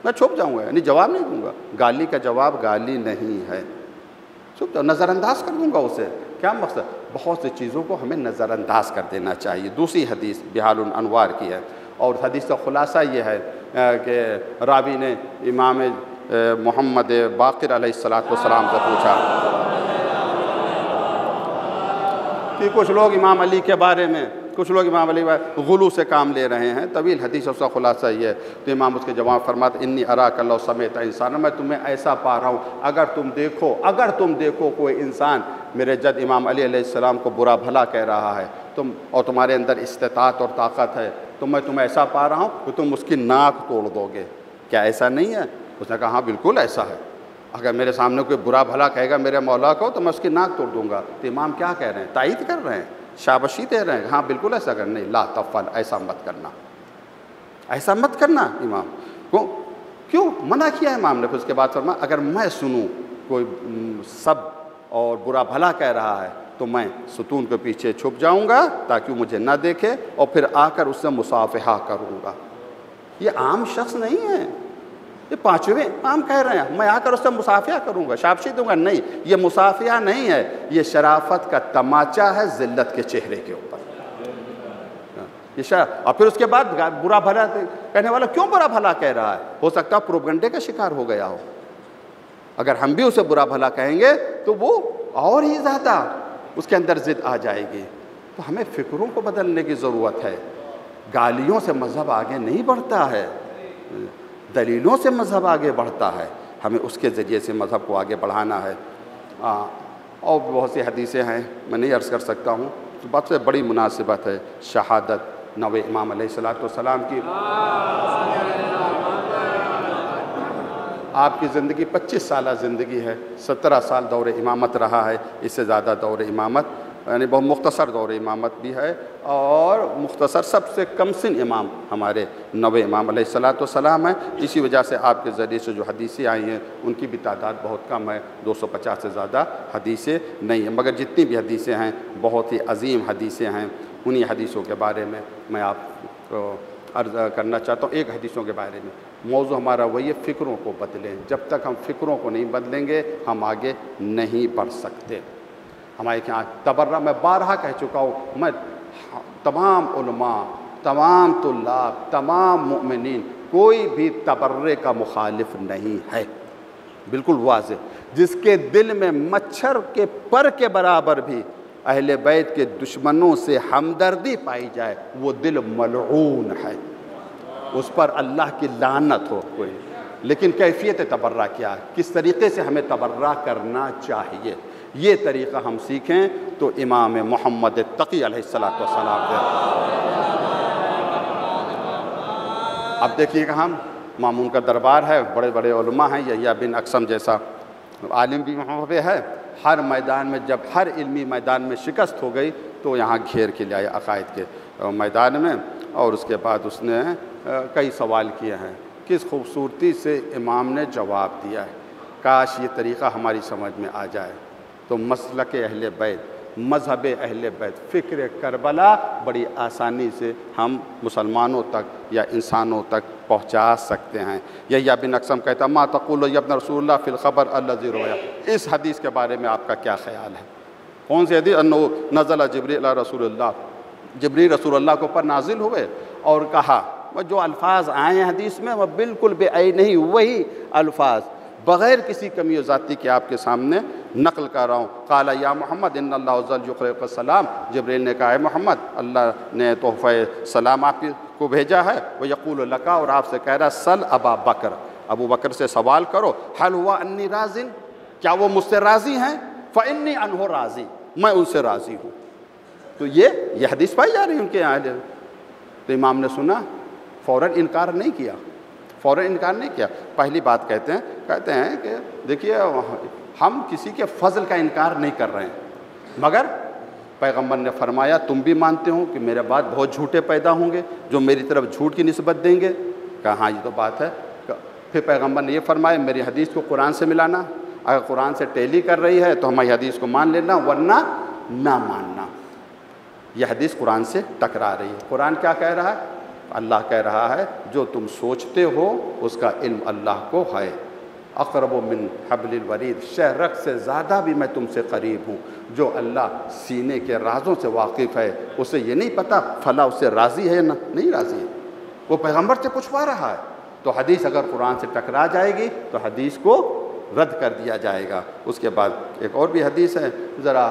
میں چھپ جاؤں گا، یعنی جواب نہیں دوں گا. گالی کا جواب گالی نہیں ہے. چھپ جاؤں، نظر انداز کر دوں گا اسے. کیا مقصد؟ بہت سی چیزوں کو ہمیں نظر انداز کر دینا چاہیے. دوسری حدیث بحار الانوار کی ہے، اور حدیث کا خلاصہ یہ ہے کہ راوی نے امام محمد باقر علیہ السلام سے پوچھا کہ کچھ لوگ امام علی کے بارے میں غلو سے کام لے رہے ہیں. طویل حدیث اس کا خلاصہ یہ ہے. تو امام اس کے جواب فرماتے انی اراک اللہ سمیت انسان، میں تمہیں ایسا پا رہا ہوں اگر تم دیکھو کوئی انسان میرے جد امام علی علیہ السلام کو برا بھلا کہہ رہا ہے اور تمہارے اندر استطاعت اور طاقت ہے، تو میں تمہیں ایسا پا رہا ہوں کہ تم اس کی ناک توڑ دو گے. کیا ایسا نہیں ہے؟ اس نے کہا ہاں بالکل ایسا ہے. اگر میرے سامنے کوئی برا بھلا کہے گا میرے مولا کو تو میں اس کی ناک توڑ دوں گا. تو امام کیا کہہ رہے ہیں؟ تائید کر رہے ہیں، شاباشی دے رہے ہیں. ہاں بالکل ایسا کرنا. نہیں، لا تفعل، ایسا مت کرنا. امام کیوں منع کیا امام نے؟ پھر اس کے بعد فرمایا اگر میں سنوں کوئی سب اور برا بھلا کہہ رہا ہے تو میں ستون کے پیچھے چھپ جاؤں گا تاکہ وہ مجھے نہ دیکھے، اور پھر آ کر اس سے مصافحہ کروں گا. یہ عام شخص نہیں ہے، یہ پانچویں امام کہہ رہے ہیں میں آ کر اس سے مصافحہ کروں گا، شاباشی دوں گا. نہیں، یہ مصافحہ نہیں ہے، یہ شرافت کا تماچا ہے ذلت کے چہرے کے اوپر. اور پھر اس کے بعد برا بھلا کہنے والا کیوں برا بھلا کہہ رہا ہے؟ ہو سکتا ہے پروپیگنڈے کا شکار ہو گیا ہو. اگر ہم بھی اسے برا بھلا کہیں گے تو وہ اور ہی زیادہ اس کے اندر ضد آ جائے گی. تو ہمیں فکروں کو بدلنے کی ضرورت ہے. گالیوں سے مذہب آگے نہیں بڑھتا ہے، دلیلوں سے مذہب آگے بڑھتا ہے. ہمیں اس کے ذریعے سے مذہب کو آگے بڑھانا ہے. اور بہت سی حدیثیں ہیں، میں نہیں عرض کر سکتا ہوں. سب سے بڑی مناسبت ہے شہادت نوے امام علیہ السلام کی. آپ کی زندگی 25 سالہ زندگی ہے، 17 سال دور امامت رہا ہے. اس سے زیادہ دور امامت یعنی بہت مختصر دور امامت بھی ہے، اور مختصر سب سے کم سن امام ہمارے نوے امام علیہ السلام ہیں. اسی وجہ سے آپ کے ذریعے سے جو حدیثیں آئی ہیں ان کی بھی تعداد بہت کم ہے، 250 سے زیادہ حدیثیں نہیں ہیں. مگر جتنی بھی حدیثیں ہیں بہت ہی عظیم حدیثیں ہیں. انہی حدیثوں کے بارے میں آپ کو عرض کرنا چاہتا ہوں. ایک حدیثوں کے بارے میں موضوع ہمارا وہی ہے، فکروں کو بدلیں. جب تک ہم فکروں کو نہیں بدلیں گے ہم آگے نہیں بڑھ سکتے. ہمارے یہاں تبرہ میں بارہا کہہ چکا ہوں، میں تمام علماء، تمام طلاب، تمام مؤمنین کوئی بھی تبرے کا مخالف نہیں ہے. بالکل واضح. جس کے دل میں مچھر کے پر کے برابر بھی اہل بیت کے دشمنوں سے ہمدردی پائی جائے وہ دل ملعون ہے، اس پر اللہ کی لعنت ہو کوئی. لیکن کیفیت تبرہ کیا ہے؟ کس طریقے سے ہمیں تبرہ کرنا چاہیے؟ یہ طریقہ ہم سیکھیں تو امام محمد تقی علیہ السلام دے. اب دیکھیے کہ ہم مامون کا دربار ہے، بڑے بڑے علماء ہیں. یحییٰ بن اقسم جیسا عالم بھی وہاں پہ ہے. ہر میدان میں جب ہر علمی میدان میں شکست ہو گئی تو یہاں گھیر کے لے آئے عقائد کے میدان میں، اور اس کے بعد اس نے کئی سوال کیے ہیں. کس خوبصورتی سے امام نے جواب دیا ہے. کاش یہ طریقہ ہماری سمجھ میں آ جائے تو مسلک اہل بیت، مذہب اہل بیت، فکر کربلا بڑی آسانی سے ہم مسلمانوں تک یا انسانوں تک پہنچا سکتے ہیں. یحییٰ بن اقسم کہتا ما تقول یا ابن رسول اللہ فی الخبر الذی رویا. اس حدیث کے بارے میں آپ کا کیا خیال ہے؟ کون سی حدیث؟ انہ نزل جبریل علی رسول اللہ، جبریل رسول اللہ کے اوپر نازل ہوئے اور کہا. جو الفاظ آئے ہیں حدیث میں وہ بالکل بے عین نہیں وہی الفاظ بغیر کسی کمی و زیادتی کے آپ کے سامنے نقل کر رہا ہوں۔ قال یا محمد ان اللہ عز وجل یقرئک السلام، جبریل نے کہا اے محمد اللہ نے تحفہ سلام آپ کو بھیجا ہے، وہ یقول لک، اور آپ سے کہہ رہا سل ابا بکر، ابو بکر سے سوال کرو، حل ہوا انی راضٍ، کیا وہ مجھ سے راضی ہیں؟ فانی عنہ راضی، میں ان سے راضی ہوں۔ تو یہ حدیث پائی جا رہی ہے ان کے یہاں۔ تو امام نے سنا، فوراً انکار نہیں کیا، فوراً انکار نہیں کیا۔ پہلی بات کہتے ہیں کہ دیکھیے ہم کسی کے فضل کا انکار نہیں کر رہے ہیں، مگر پیغمبر نے فرمایا تم بھی مانتے ہو کہ میرے بعد بہت جھوٹے پیدا ہوں گے جو میری طرف جھوٹ کی نسبت دیں گے؟ کہا ہاں یہ تو بات ہے۔ پھر پیغمبر نے یہ فرمایا میری حدیث کو قرآن سے ملانا، اگر قرآن سے ٹیلی کر رہی ہے تو ہماری حدیث کو مان لینا ورنہ نہ ماننا۔ یہ حدیث قرآن سے ٹکرا رہی ہے۔ قرآن کیا کہہ رہا ہے؟ اللہ کہہ رہا ہے جو تم سوچتے ہو اس کا علم اللہ کو ہے، اقرب من حبل الورید، شہرک سے زیادہ بھی میں تم سے قریب ہوں۔ جو اللہ سینے کے رازوں سے واقف ہے اسے یہ نہیں پتہ فلاں اس سے راضی ہے یا نہیں راضی ہے، وہ پیغمبر سے پوچھوا رہا ہے۔ تو حدیث اگر قرآن سے ٹکرا جائے گی تو حدیث کو رد کر دیا جائے گا۔ اس کے بعد ایک اور بھی حدیث ہے، ذرا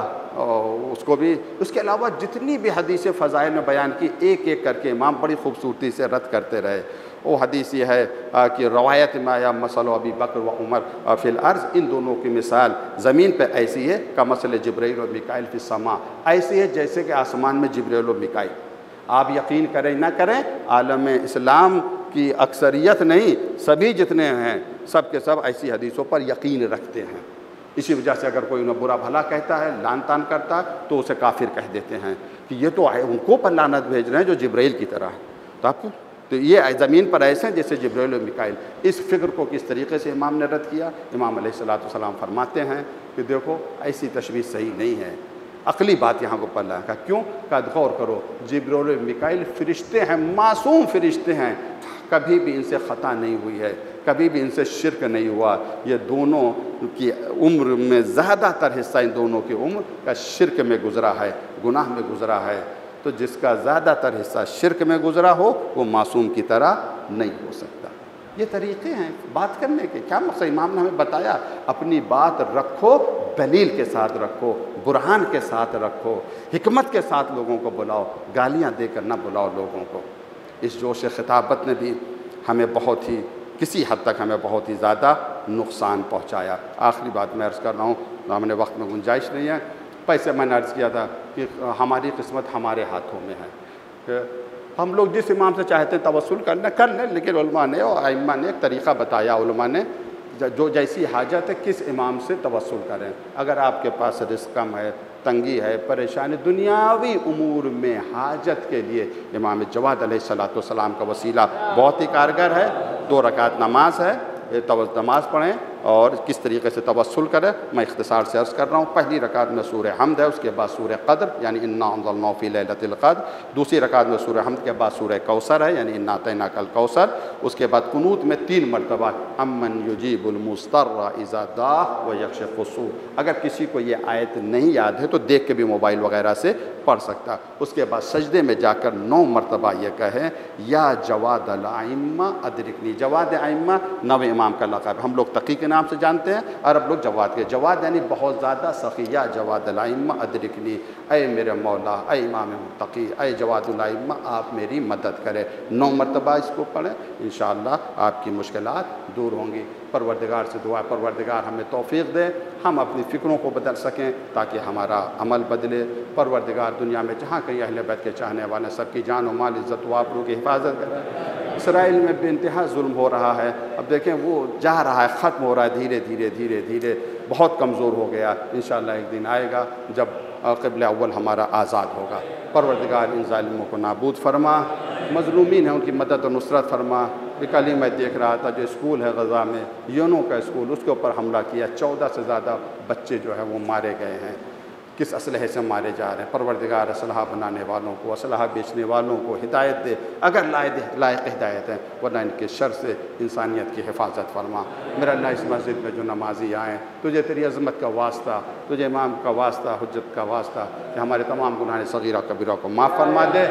اس کو بھی، اس کے علاوہ جتنی بھی حدیث فضائل میں بیان کی ایک ایک کر کے امام بڑی خوبصورتی سے رد کرتے رہے۔ وہ حدیث یہ ہے کہ روایت میں آیا مثل ابی بکر و عمر فی الارض، ان دونوں کی مثال زمین پہ ایسی ہے کمثل جبرائیل و میکائیل فی السماء، ایسی ہے جیسے کہ آسمان میں جبرائیل و میکائیل۔ آپ یقین کریں نہ کریں، عالم اسلام کی اکثریت نہیں، سبھی جتنے ہیں سب کے سب ایسی حدیثوں پر یقین رکھتے ہیں۔ اسی وجہ سے اگر کوئی انہیں برا بھلا کہتا ہے، لعن طعن کرتا ہے تو اسے کافر کہہ دیتے ہیں کہ یہ تو ان کو پر لعنت بھیج رہے ہیں جو جبرائیل کی طرح ہے۔ تو یہ زمین پر ایسے ہیں جیسے جبرائیل و میکائیل۔ اس فکر کو کس طریقے سے امام نے رد کیا؟ امام علیہ الصلوۃ والسلام فرماتے ہیں کہ دیکھو ایسی تشبیہ صحیح نہیں ہے، عقلی بات یہاں کو پڑھ رہا ہے۔ کیوں؟ کہ غور کرو، جبرائیل و میکائیل فرشتے ہیں، معصوم فرشتے ہیں، کبھی بھی ان سے خطا نہیں ہوئی ہے، کبھی بھی ان سے شرک نہیں ہوا۔ یہ دونوں کی عمر میں زیادہ تر حصہ ان دونوں کی عمر کا شرک میں گزرا ہے، گناہ میں گزرا ہے۔ تو جس کا زیادہ تر حصہ شرک میں گزرا ہو وہ معصوم کی طرح نہیں ہو سکتا۔ یہ طریقے ہیں بات کرنے کے۔ کیا مقصد امام نے ہمیں بتایا؟ اپنی بات رکھو، دلیل کے ساتھ رکھو، برہان کے ساتھ رکھو، حکمت کے ساتھ لوگوں کو بلاؤ، گالیاں دے کر نہ بلاؤ لوگوں کو۔ اس جوش خطابت نے بھی ہمیں بہت ہی کسی حد تک ہمیں بہت ہی زیادہ نقصان پہنچایا۔ آخری بات میں عرض کر رہا ہوں، ہمیں وقت میں گنجائش نہیں ہے۔ پیسے میں نے عرض کیا تھا کہ ہماری قسمت ہمارے ہاتھوں میں ہے کہ ہم لوگ جس امام سے چاہتے ہیں توسل کر لیں، لیکن علماء نے اور ائمہ نے ایک طریقہ بتایا، علماء نے جو جیسی حاجت ہے کس امام سے توسل کریں۔ اگر آپ کے پاس رزق کم ہے، تنگی ہے، پریشانی، دنیاوی امور میں حاجت کے لیے امام جواد علیہ الصلوۃ والسلام کا وسیلہ بہت ہی کارگر ہے۔ 2 رکعت نماز ہے، نماز پڑھیں اور کس طریقے سے توسل کریں میں اختصار سے عرض کر رہا ہوں۔ پہلی رکعت میں سورہ حمد ہے، اس کے بعد سورہ قدر یعنی انا انزلناہ فی لیلۃ القدر۔ دوسری رکعت میں سورہ حمد کے بعد سورہ کوثر ہے یعنی انا اعطیناک الکوثر۔ اس کے بعد قنوت میں 3 مرتبہ امن یجیب المضطر اذا دعا ویکشف السوء۔ اگر کسی کو یہ آیت نہیں یاد ہے تو دیکھ کے بھی موبائل وغیرہ سے پڑھ سکتا۔ اس کے بعد سجدے میں جا کر 9 مرتبہ یہ کہیں یا جواد الائمہ ادرکنی۔ جواد ائمہ 9 امام کا لقب، ہم لوگ تقی کے نام سے جانتے ہیں، عرب لوگ جواد کے۔ جواد یعنی بہت زیادہ سخی، یا جواد الائمہ ادرکنی، اے میرے مولا، اے امام متقی، اے جواد الائمہ آپ میری مدد کریں۔ 9 مرتبہ اس کو پڑھیں، انشاءاللہ آپ کی مشکلات دور ہوں گی۔ پروردگار سے دعا، پروردگار ہمیں توفیق دے ہم اپنی فکروں کو بدل سکیں تاکہ ہمارا عمل بدلے۔ پروردگار دنیا میں جہاں کہیں اہل بیت کے چاہنے والے سب کی جان و مال، عزت و آبرو کی حفاظت کرے۔ اسرائیل میں بے انتہا ظلم ہو رہا ہے، اب دیکھیں وہ جا رہا ہے، ختم ہو رہا ہے دھیرے دھیرے دھیرے دھیرے، بہت کمزور ہو گیا۔ انشاءاللہ ایک دن آئے گا جب قبلہ اول ہمارا آزاد ہوگا۔ پروردگار ان ظالموں کو نابود فرما، مظلومین ہیں ان کی مدد و نصرت فرما۔ کل ہی میں دیکھ رہا تھا جو اسکول ہے غزہ میں، یونو کا اسکول، اس کے اوپر حملہ کیا، 14 سے زیادہ بچے جو ہیں وہ مارے گئے ہیں۔ کس اسلحے سے مارے جا رہے ہیں۔ پروردگار اسلحہ بنانے والوں کو، اسلحہ بیچنے والوں کو ہدایت دے اگر لائق ہدایت ہے، ورنہ ان کے شر سے انسانیت کی حفاظت فرما۔ میرا اللہ اس مسجد میں جو نمازی آئے تجھے تیری عظمت کا واسطہ، تجھے امام کا واسطہ، حجت کا واسطہ کہ ہمارے تمام گناہ صغیرہ کبیرہ کو معاف فرما دے۔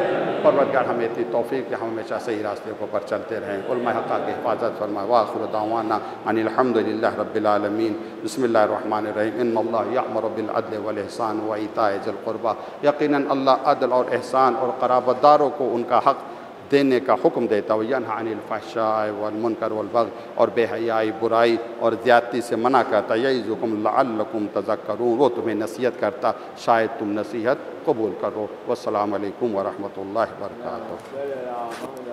پروردگار ہمیں اتنی توفیق کہ ہم ہمیشہ صحیح راستے کو پر چلتے رہیں۔ علماء حق کی حفاظت فرما۔ وآخر دعوانا ان الحمد للہ رب العالمین۔ بسم اللہ الرحمن الرحیم۔ ان اللہ یأمر بالعدل والإحسان وإیتاء ذی القربى۔ یقیناً اللہ عدل اور احسان اور قرابت داروں کو ان کا حق دینے کا حکم دیتا ہے۔ وینہی عن الفحشاء والمنکر والبغی، اور بے حیائی، برائی اور زیادتی سے منع کرتا ہے۔ یعظکم لعلکم تذکرون، وہ تمہیں نصیحت کرتا شاید تم نصیحت قبول کرو۔ والسلام علیکم ورحمۃ اللہ وبرکاتہ۔